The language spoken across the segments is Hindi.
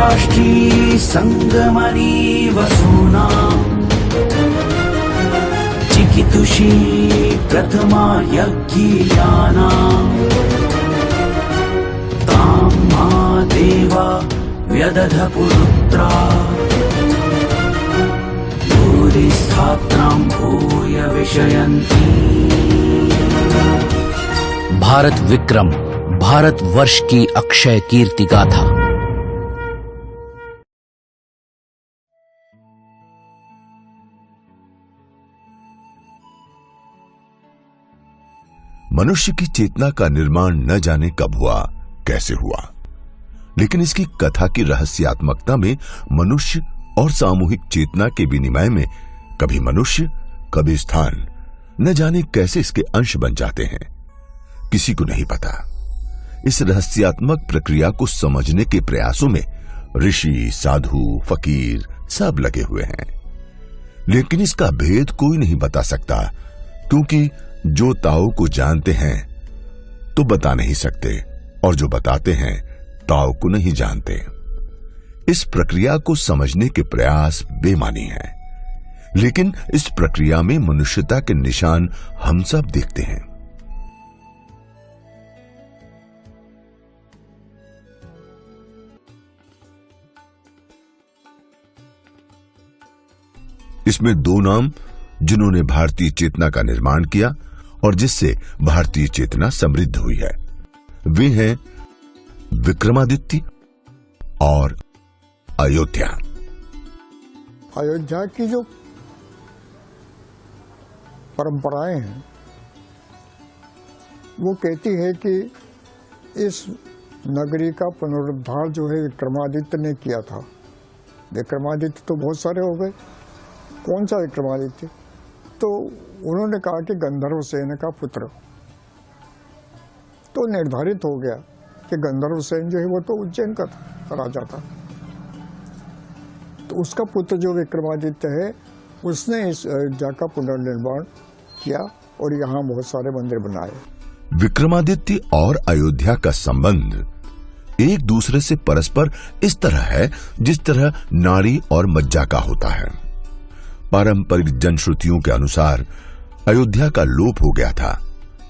राष्ट्री संगमनी वसूना चिकितुषी प्रथमा यज्ञियाना तां मा देवा व्यदध पुरुत्रा भूरिस्थात्रां भूय विषयन्ति। भारत विक्रम, भारत वर्ष की अक्षय कीर्ति गाथा। मनुष्य की चेतना का निर्माण न जाने कब हुआ, कैसे हुआ, लेकिन इसकी कथा की रहस्यात्मकता में मनुष्य और सामूहिक चेतना के विनिमय में कभी मनुष्य कभी स्थान न जाने कैसे इसके अंश बन जाते हैं, किसी को नहीं पता। इस रहस्यात्मक प्रक्रिया को समझने के प्रयासों में ऋषि, साधु, फकीर सब लगे हुए हैं, लेकिन इसका भेद कोई नहीं बता सकता, क्योंकि जो ताओ को जानते हैं तो बता नहीं सकते, और जो बताते हैं ताओ को नहीं जानते। इस प्रक्रिया को समझने के प्रयास बेमानी हैं, लेकिन इस प्रक्रिया में मनुष्यता के निशान हम सब देखते हैं। इसमें दो नाम जिन्होंने भारतीय चेतना का निर्माण किया और जिससे भारतीय चेतना समृद्ध हुई है, वे हैं विक्रमादित्य और अयोध्या। अयोध्या की जो परंपराएं हैं वो कहती है कि इस नगरी का पुनरुद्धार जो है विक्रमादित्य ने किया था। विक्रमादित्य तो बहुत सारे हो गए, कौन सा विक्रमादित्य? तो उन्होंने कहा कि गंधर्व सेन का पुत्र। तो निर्धारित हो गया कि गंधर्व सेन जो है वो तो उज्जैन का राजा था, तो उसका पुत्र जो विक्रमादित्य है उसने इस अयोध्या का पुनर्निर्माण किया और यहाँ बहुत सारे मंदिर बनाए। विक्रमादित्य और अयोध्या का संबंध एक दूसरे से परस्पर इस तरह है जिस तरह नाड़ी और मज्जा का होता है। पारंपरिक जनश्रुतियों के अनुसार अयोध्या का लोप हो गया था,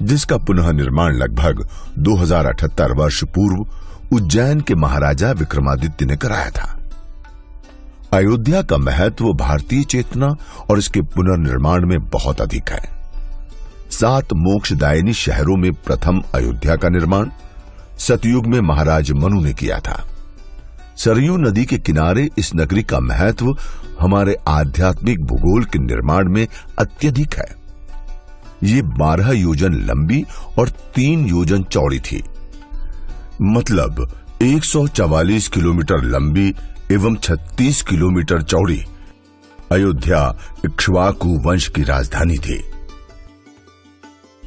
जिसका पुनः निर्माण लगभग 2078 वर्ष पूर्व उज्जैन के महाराजा विक्रमादित्य ने कराया था। अयोध्या का महत्व भारतीय चेतना और इसके पुनर्निर्माण में बहुत अधिक है। 7 मोक्षदायिनी शहरों में प्रथम अयोध्या का निर्माण सतयुग में महाराज मनु ने किया था। सरयू नदी के किनारे इस नगरी का महत्व हमारे आध्यात्मिक भूगोल के निर्माण में अत्यधिक है। ये 12 योजन लंबी और 3 योजन चौड़ी थी, मतलब 144 किलोमीटर लंबी एवं 36 किलोमीटर चौड़ी अयोध्या इक्ष्वाकु वंश की राजधानी थी।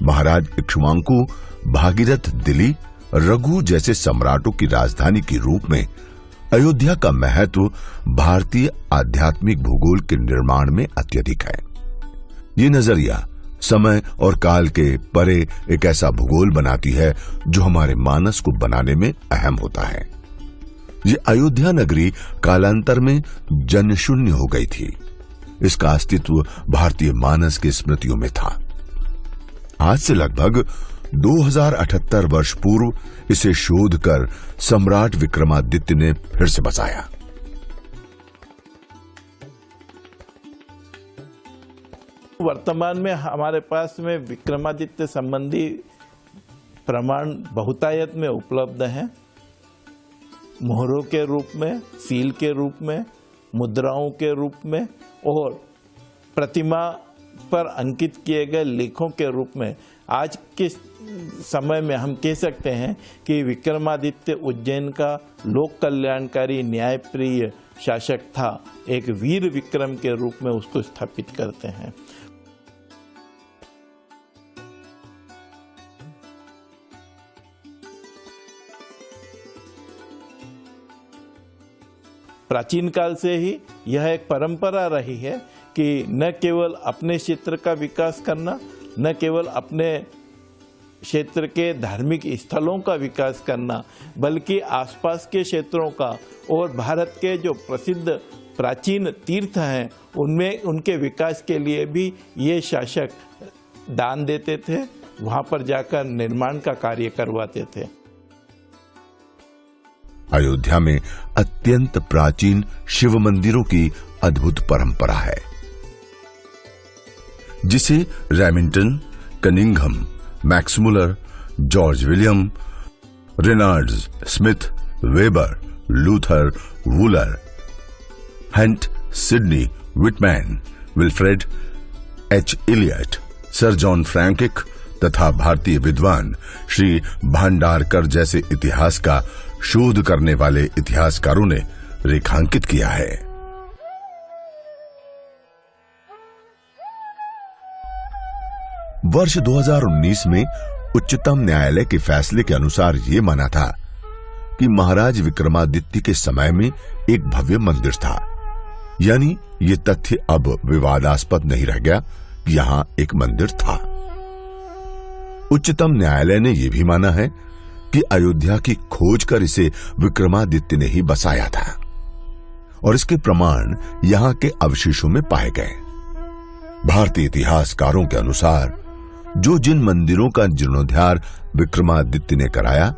महाराज इक्ष्वाकु भागीरथ दिली, रघु जैसे सम्राटों की राजधानी के रूप में अयोध्या का महत्व भारतीय आध्यात्मिक भूगोल के निर्माण में अत्यधिक है। ये नजरिया समय और काल के परे एक ऐसा भूगोल बनाती है जो हमारे मानस को बनाने में अहम होता है। ये अयोध्या नगरी कालांतर में जनशून्य हो गई थी। इसका अस्तित्व भारतीय मानस की स्मृतियों में था। आज से लगभग 2078 वर्ष पूर्व इसे शोध कर सम्राट विक्रमादित्य ने फिर से बसाया। वर्तमान में हमारे पास में विक्रमादित्य संबंधी प्रमाण बहुतायत में उपलब्ध हैं। मोहरों के रूप में, सील के रूप में, मुद्राओं के रूप में और प्रतिमा पर अंकित किए गए लेखों के रूप में। आज के समय में हम कह सकते हैं कि विक्रमादित्य उज्जैन का लोक कल्याणकारी न्यायप्रिय शासक था। एक वीर विक्रम के रूप में उसको स्थापित करते हैं। प्राचीन काल से ही यह एक परंपरा रही है कि न केवल अपने क्षेत्र का विकास करना, न केवल अपने क्षेत्र के धार्मिक स्थलों का विकास करना, बल्कि आसपास के क्षेत्रों का और भारत के जो प्रसिद्ध प्राचीन तीर्थ हैं उनमें उनके विकास के लिए भी ये शासक दान देते थे, वहाँ पर जाकर निर्माण का कार्य करवाते थे। अयोध्या में अत्यंत प्राचीन शिव मंदिरों की अद्भुत परंपरा है, जिसे Remington, Cunningham, Max Muller, George William, Reynolds, Smith, Weber, Luther, वूलर, Hunt, Sidney, Whitman, Wilfred H. Eliot, Sir John फ्रैंकिक तथा भारतीय विद्वान श्री भांडारकर जैसे इतिहास का शोध करने वाले इतिहासकारों ने रेखांकित किया है। वर्ष 2019 में उच्चतम न्यायालय के फैसले के अनुसार यह माना था कि महाराज विक्रमादित्य के समय में एक भव्य मंदिर था, यानी ये तथ्य अब विवादास्पद नहीं रह गया कि यहां एक मंदिर था। उच्चतम न्यायालय ने यह भी माना है कि अयोध्या की खोज कर इसे विक्रमादित्य ने ही बसाया था और इसके प्रमाण यहां के अवशेषों में पाए गए। भारतीय इतिहासकारों के अनुसार जो जिन मंदिरों का जीर्णोद्धार विक्रमादित्य ने कराया,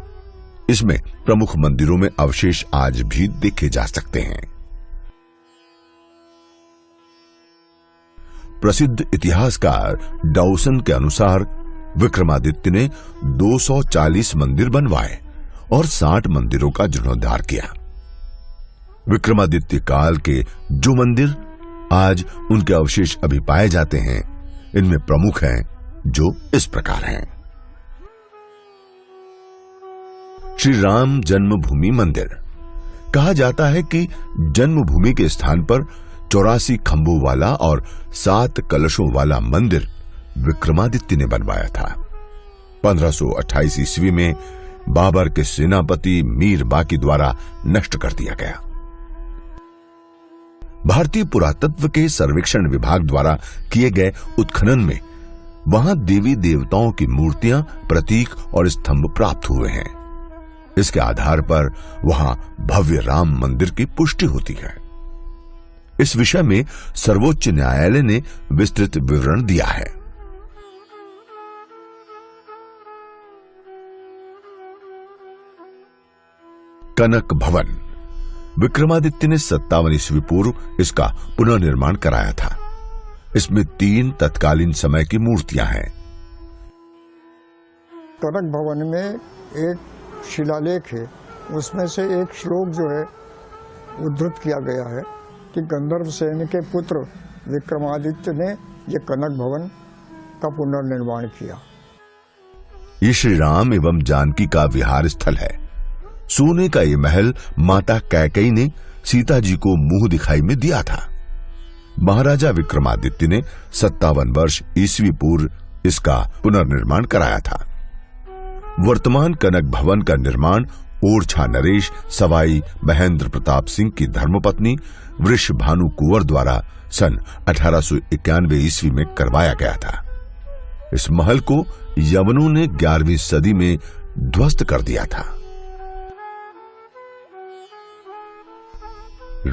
इसमें प्रमुख मंदिरों में अवशेष आज भी देखे जा सकते हैं। प्रसिद्ध इतिहासकार डाउसन के अनुसार विक्रमादित्य ने 240 मंदिर बनवाए और 60 मंदिरों का जीर्णोद्धार किया। विक्रमादित्य काल के जो मंदिर आज उनके अवशेष अभी पाए जाते हैं, इनमें प्रमुख हैं जो इस प्रकार हैं। श्री राम जन्मभूमि मंदिर। कहा जाता है कि जन्मभूमि के स्थान पर 84 खंभों वाला और 7 कलशों वाला मंदिर विक्रमादित्य ने बनवाया था। 1528 ईस्वी में बाबर के सेनापति मीर बाकी द्वारा नष्ट कर दिया गया। भारतीय पुरातत्व के सर्वेक्षण विभाग द्वारा किए गए उत्खनन में वहां देवी देवताओं की मूर्तियां, प्रतीक और स्तंभ प्राप्त हुए हैं। इसके आधार पर वहां भव्य राम मंदिर की पुष्टि होती है। इस विषय में सर्वोच्च न्यायालय ने विस्तृत विवरण दिया है। कनक भवन। विक्रमादित्य ने 57 ईस्वी पूर्व इसका पुनर्निर्माण कराया था। इसमें 3 तत्कालीन समय की मूर्तियां हैं। कनक भवन में एक शिलालेख है, उसमें से एक श्लोक जो है उद्धृत किया गया है कि गंधर्व सेन के पुत्र विक्रमादित्य ने ये कनक भवन का पुनर्निर्माण किया। ये श्री राम एवं जानकी का विहार स्थल है। सोने का ये महल माता कैकेयी ने सीता जी को मुंह दिखाई में दिया था। महाराजा विक्रमादित्य ने 57 वर्ष ईस्वी पूर्व इसका पुनर्निर्माण कराया था। वर्तमान कनक भवन का निर्माण ओरछा नरेश सवाई महेंद्र प्रताप सिंह की धर्मपत्नी वृषभानु कुंवर द्वारा सन 1891 ईस्वी में करवाया गया था। इस महल को यवनों ने 11वीं सदी में ध्वस्त कर दिया था।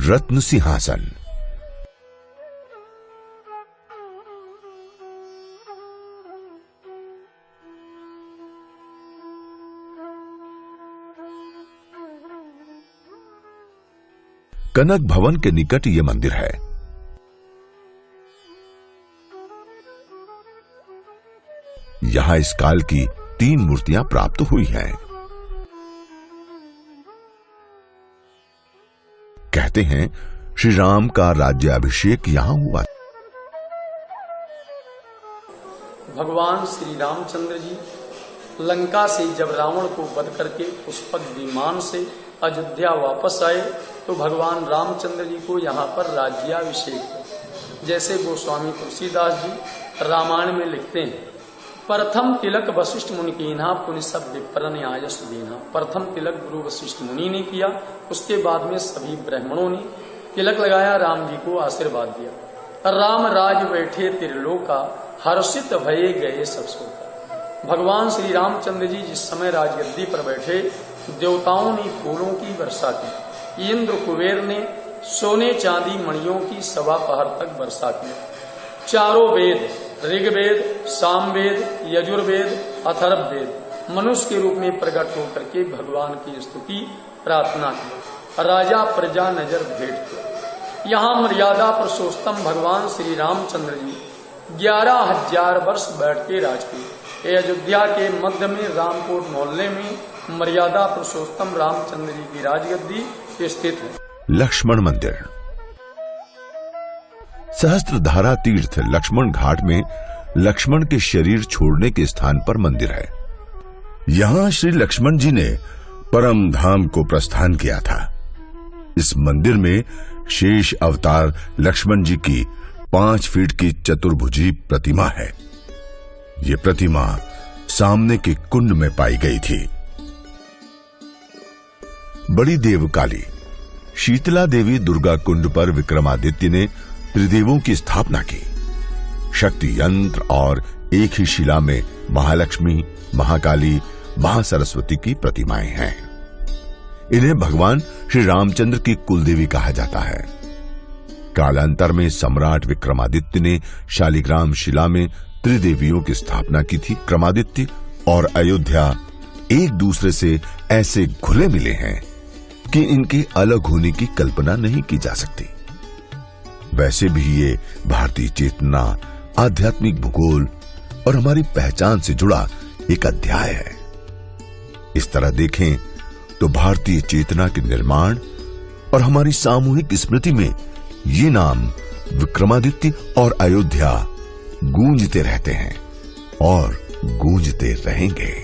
रत्न सिंहासन। कनक भवन के निकट यह मंदिर है। यहां इस काल की 3 मूर्तियां प्राप्त हुई हैं। कहते हैं श्री राम का राज्याभिषेक यहां हुआ। भगवान श्री रामचंद्र जी लंका से जब रावण को वध करके पुष्पक विमान से अयोध्या वापस आए तो भगवान रामचंद्र जी को यहाँ पर राज्याभिषेक हुआ। जैसे गोस्वामी तुलसीदास जी रामायण में लिखते हैं, प्रथम तिलक वशिष्ठ मुनि कीन्हा पुनि सब विप्रन आयस दीन्हा। प्रथम तिलक गुरु वशिष्ठ मुनि ने किया, उसके बाद में सभी ब्राह्मणों ने तिलक लगाया, राम जी को आशीर्वाद दिया। राम राज बैठे त्रिलोका हर्षित भये गए सब सोका। भगवान श्री रामचंद्र जी जिस समय राजगद्दी पर बैठे, देवताओं ने फूलों की वर्षा की। इंद्र कुबेर ने सोने चांदी मणियों की 1.25 पहर तक वर्षा की। चारों वेद, ऋग्वेद, सामवेद, यजुर्वेद, अथर्ववेद मनुष्य के रूप में प्रकट होकर के भगवान की स्तुति प्रार्थना की। राजा प्रजा नजर भेंट किया। यहाँ मर्यादा पुरुषोत्तम भगवान श्री रामचंद्र जी 11,000 वर्ष बैठ के राज किए। अयोध्या के मध्य में रामकोट मोहल्ले में मर्यादा पुरुषोत्तम रामचंद्र जी की राजगद्दी स्थित है। लक्ष्मण मंदिर। सहस्त्रधारा तीर्थ लक्ष्मण घाट में लक्ष्मण के शरीर छोड़ने के स्थान पर मंदिर है। यहां श्री लक्ष्मण जी ने परम धाम को प्रस्थान किया था। इस मंदिर में शेष अवतार लक्ष्मण जी की 5 फीट की चतुर्भुजी प्रतिमा है। ये प्रतिमा सामने के कुंड में पाई गई थी। बड़ी देवकाली शीतला देवी दुर्गा कुंड पर विक्रमादित्य ने त्रिदेवों की स्थापना की। शक्ति यंत्र और एक ही शिला में महालक्ष्मी, महाकाली, महासरस्वती की प्रतिमाएं हैं। इन्हें भगवान श्री रामचंद्र की कुलदेवी कहा जाता है। कालांतर में सम्राट विक्रमादित्य ने शालिग्राम शिला में त्रिदेवियों की स्थापना की थी। विक्रमादित्य और अयोध्या एक दूसरे से ऐसे घुले मिले हैं कि इनके अलग होने की कल्पना नहीं की जा सकती। वैसे भी ये भारतीय चेतना, आध्यात्मिक भूगोल और हमारी पहचान से जुड़ा एक अध्याय है। इस तरह देखें तो भारतीय चेतना के निर्माण और हमारी सामूहिक स्मृति में ये नाम विक्रमादित्य और अयोध्या गूंजते रहते हैं और गूंजते रहेंगे।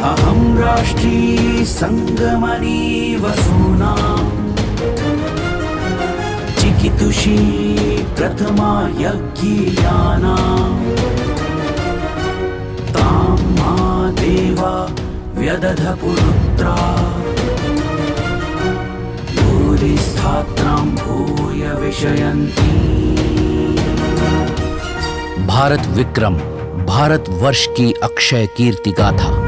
अहं राष्ट्री संगमनी वसूनां चिकितुषी प्रथमा यज्ञियानां तां मा देवा व्यदध पुरुत्रा भूरिस्थात्रां भूय विषयन्ति। भारत विक्रम भारतवर्ष की अक्षय कीर्ति गाथा।